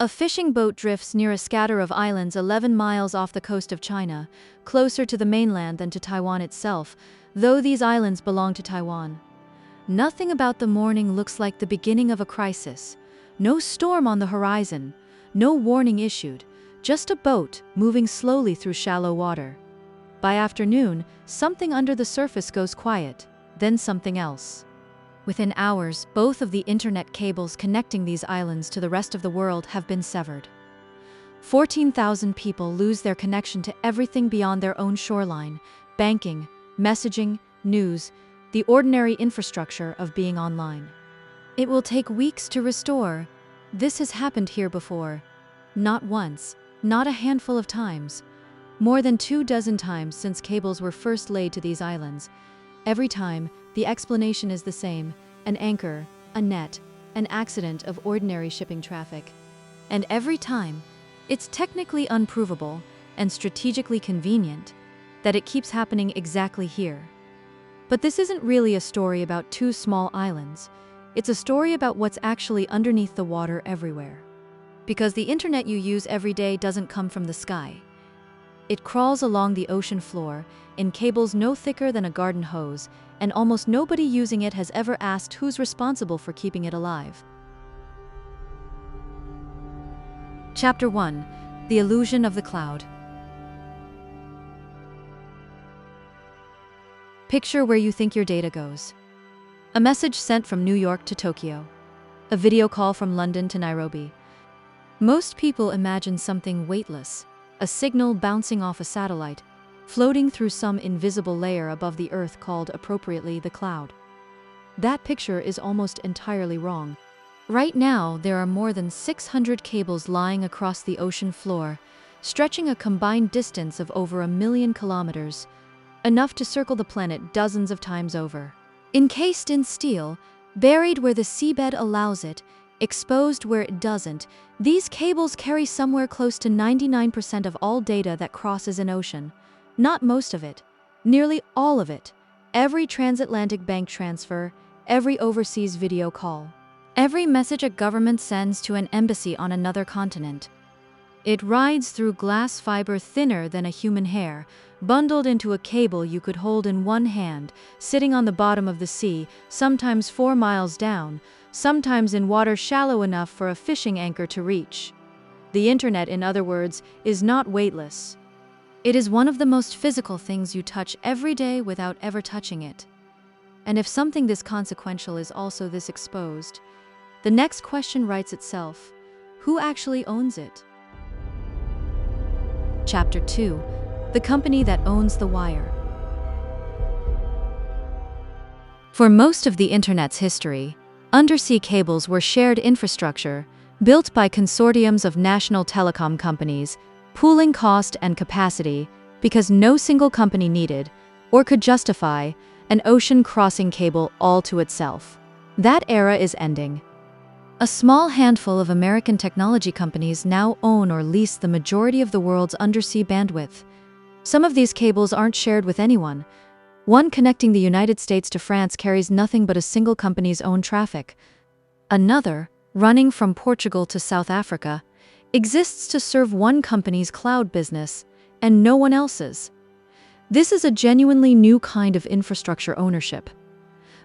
A fishing boat drifts near a scatter of islands 11 miles off the coast of China, closer to the mainland than to Taiwan itself, though these islands belong to Taiwan. Nothing about the morning looks like the beginning of a crisis. No storm on the horizon, no warning issued, just a boat moving slowly through shallow water. By afternoon, something under the surface goes quiet, then something else. Within hours, both of the internet cables connecting these islands to the rest of the world have been severed. 14,000 people lose their connection to everything beyond their own shoreline: banking, messaging, news, the ordinary infrastructure of being online. It will take weeks to restore. This has happened here before. Not once, not a handful of times. More than 24 times since cables were first laid to these islands. Every time, the explanation is the same: an anchor, a net, an accident of ordinary shipping traffic. And every time, it's technically unprovable and strategically convenient that it keeps happening exactly here. But this isn't really a story about two small islands. It's a story about what's actually underneath the water everywhere. Because the internet you use every day doesn't come from the sky. It crawls along the ocean floor, in cables no thicker than a garden hose, and almost nobody using it has ever asked who's responsible for keeping it alive. Chapter 1: The Illusion of the Cloud. Picture where you think your data goes. A message sent from New York to Tokyo. A video call from London to Nairobi. Most people imagine something weightless, a signal bouncing off a satellite, floating through some invisible layer above the Earth called appropriately the cloud. That picture is almost entirely wrong. Right now, there are more than 600 cables lying across the ocean floor, stretching a combined distance of over 1 million kilometers, enough to circle the planet dozens of times over. Encased in steel, buried where the seabed allows it, exposed where it doesn't, these cables carry somewhere close to 99% of all data that crosses an ocean. Not most of it, nearly all of it. Every transatlantic bank transfer, every overseas video call, every message a government sends to an embassy on another continent. It rides through glass fiber thinner than a human hair, bundled into a cable you could hold in one hand, sitting on the bottom of the sea, sometimes 4 miles down, sometimes in water shallow enough for a fishing anchor to reach. The internet, in other words, is not weightless. It is one of the most physical things you touch every day without ever touching it. And if something this consequential is also this exposed, the next question writes itself: who actually owns it? Chapter 2: The Company That Owns the Wire. For most of the internet's history, undersea cables were shared infrastructure built by consortiums of national telecom companies, pooling cost and capacity because no single company needed or could justify an ocean-crossing cable all to itself. That era is ending. A small handful of American technology companies now own or lease the majority of the world's undersea bandwidth. Some of these cables aren't shared with anyone. One connecting the United States to France carries nothing but a single company's own traffic. Another, running from Portugal to South Africa, exists to serve one company's cloud business and no one else's. This is a genuinely new kind of infrastructure ownership.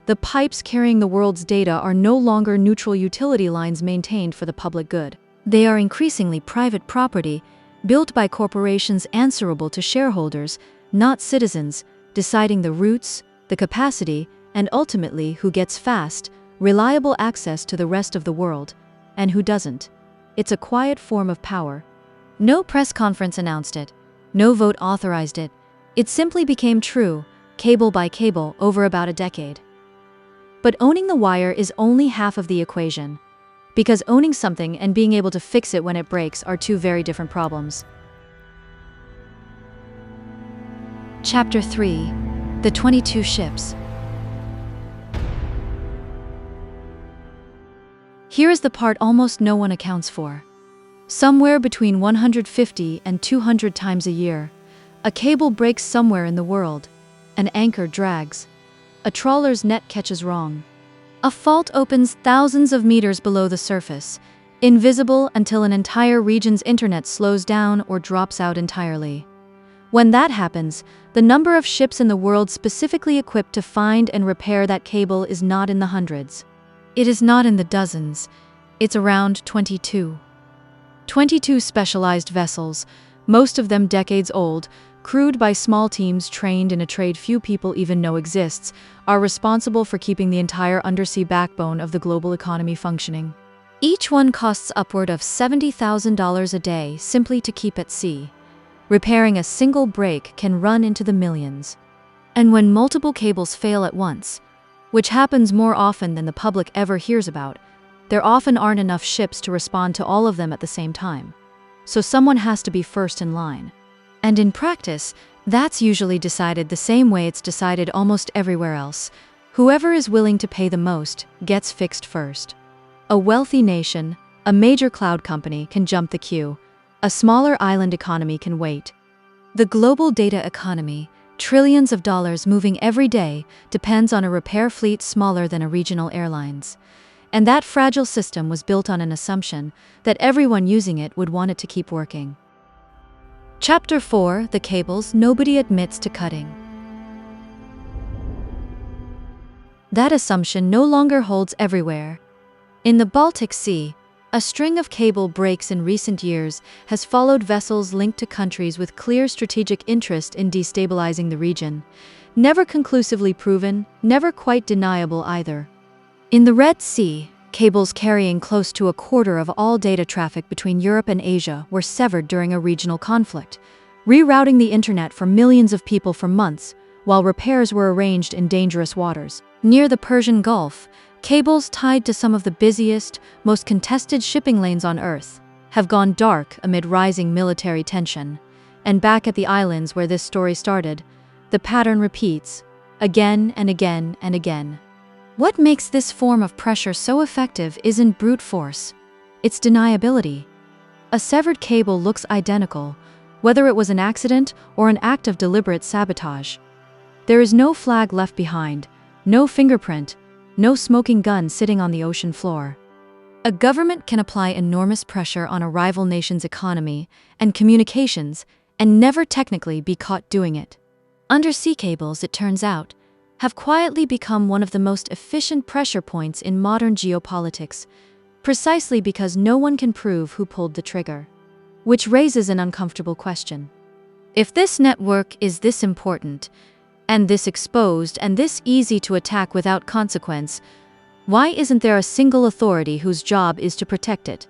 The pipes carrying the world's data are no longer neutral utility lines maintained for the public good. They are increasingly private property, built by corporations answerable to shareholders, not citizens, deciding the routes, the capacity, and ultimately who gets fast, reliable access to the rest of the world, and who doesn't. It's a quiet form of power. No press conference announced it. No vote authorized it. It simply became true, cable by cable, over about a decade. But owning the wire is only half of the equation. Because owning something and being able to fix it when it breaks are two very different problems. Chapter 3: The 22 Ships. Here is the part almost no one accounts for. Somewhere between 150 and 200 times a year, a cable breaks somewhere in the world. An anchor drags. A trawler's net catches wrong. A fault opens thousands of meters below the surface, invisible until an entire region's internet slows down or drops out entirely. When that happens, the number of ships in the world specifically equipped to find and repair that cable is not in the hundreds. It is not in the dozens. It's around 22. 22 specialized vessels, most of them decades old, crewed by small teams trained in a trade few people even know exists, are responsible for keeping the entire undersea backbone of the global economy functioning. Each one costs upward of $70,000 a day simply to keep at sea. Repairing a single break can run into the millions. And when multiple cables fail at once, which happens more often than the public ever hears about, there often aren't enough ships to respond to all of them at the same time. So someone has to be first in line. And in practice, that's usually decided the same way it's decided almost everywhere else. Whoever is willing to pay the most gets fixed first. A wealthy nation, a major cloud company can jump the queue. A smaller island economy can wait. The global data economy, trillions of dollars moving every day, depends on a repair fleet smaller than a regional airline's. And that fragile system was built on an assumption that everyone using it would want it to keep working. Chapter 4: The cables nobody admits to cutting. That assumption no longer holds everywhere. In the Baltic Sea, a string of cable breaks in recent years has followed vessels linked to countries with clear strategic interest in destabilizing the region. Never conclusively proven, never quite deniable either. In the Red Sea, cables carrying close to a quarter of all data traffic between Europe and Asia were severed during a regional conflict, rerouting the internet for millions of people for months, while repairs were arranged in dangerous waters. Near the Persian Gulf, cables tied to some of the busiest, most contested shipping lanes on Earth have gone dark amid rising military tension. And back at the islands where this story started, the pattern repeats, again and again and again. What makes this form of pressure so effective isn't brute force, it's deniability. A severed cable looks identical, whether it was an accident or an act of deliberate sabotage. There is no flag left behind, no fingerprint, no smoking gun sitting on the ocean floor. A government can apply enormous pressure on a rival nation's economy and communications and never technically be caught doing it. Undersea cables, it turns out, have quietly become one of the most efficient pressure points in modern geopolitics, precisely because no one can prove who pulled the trigger. Which raises an uncomfortable question. If this network is this important, and this exposed and this easy to attack without consequence, why isn't there a single authority whose job is to protect it?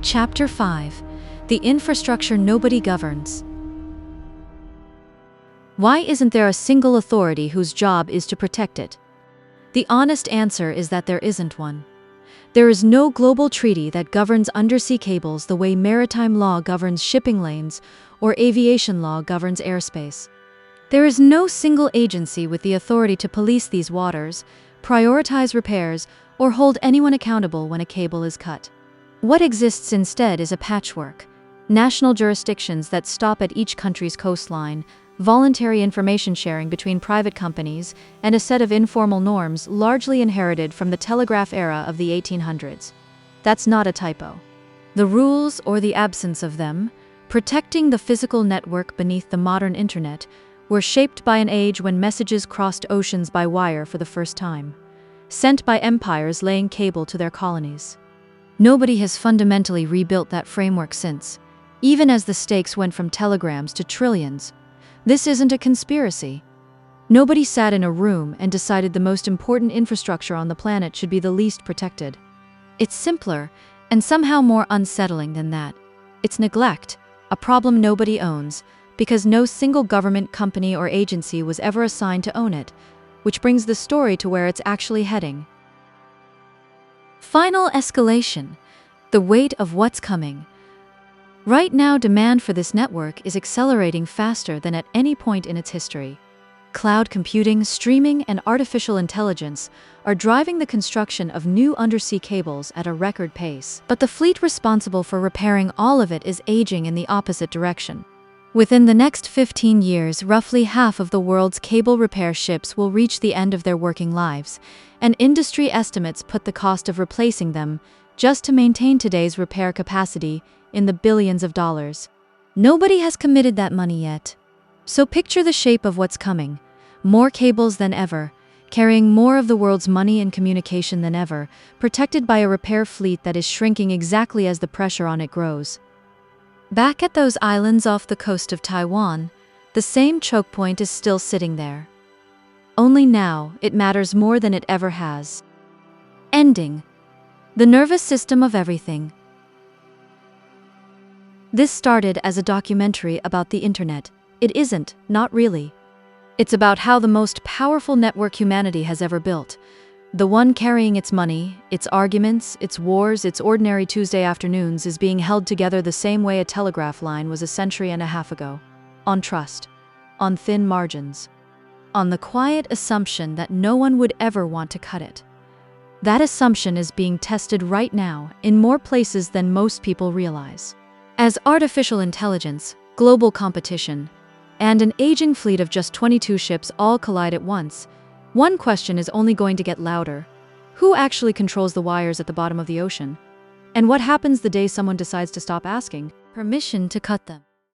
Chapter 5: The infrastructure nobody governs. Why isn't there a single authority whose job is to protect it? The honest answer is that there isn't one. There is no global treaty that governs undersea cables the way maritime law governs shipping lanes or aviation law governs airspace. There is no single agency with the authority to police these waters, prioritize repairs, or hold anyone accountable when a cable is cut. What exists instead is a patchwork: national jurisdictions that stop at each country's coastline, voluntary information sharing between private companies, and a set of informal norms largely inherited from the telegraph era of the 1800s. That's not a typo. The rules, or the absence of them, protecting the physical network beneath the modern internet, were shaped by an age when messages crossed oceans by wire for the first time, sent by empires laying cable to their colonies. Nobody has fundamentally rebuilt that framework since, even as the stakes went from telegrams to trillions. This isn't a conspiracy. Nobody sat in a room and decided the most important infrastructure on the planet should be the least protected. It's simpler, and somehow more unsettling than that. It's neglect, a problem nobody owns, because no single government, company, or agency was ever assigned to own it, which brings the story to where it's actually heading. Final escalation: the weight of what's coming. Right now, demand for this network is accelerating faster than at any point in its history. Cloud computing, streaming, and artificial intelligence are driving the construction of new undersea cables at a record pace. But the fleet responsible for repairing all of it is aging in the opposite direction. Within the next 15 years, roughly half of the world's cable repair ships will reach the end of their working lives, and industry estimates put the cost of replacing them, just to maintain today's repair capacity, in the billions of dollars. Nobody has committed that money yet. So picture the shape of what's coming. More cables than ever, carrying more of the world's money and communication than ever, protected by a repair fleet that is shrinking exactly as the pressure on it grows. Back at those islands off the coast of Taiwan, the same choke point is still sitting there. Only now, it matters more than it ever has. Ending. The nervous system of everything. This started as a documentary about the internet. It isn't, not really. It's about how the most powerful network humanity has ever built. The one carrying its money, its arguments, its wars, its ordinary Tuesday afternoons is being held together the same way a telegraph line was a century and a half ago. On trust. On thin margins. On the quiet assumption that no one would ever want to cut it. That assumption is being tested right now in more places than most people realize. As artificial intelligence, global competition, and an aging fleet of just 22 ships all collide at once, one question is only going to get louder. Who actually controls the wires at the bottom of the ocean? And what happens the day someone decides to stop asking permission to cut them?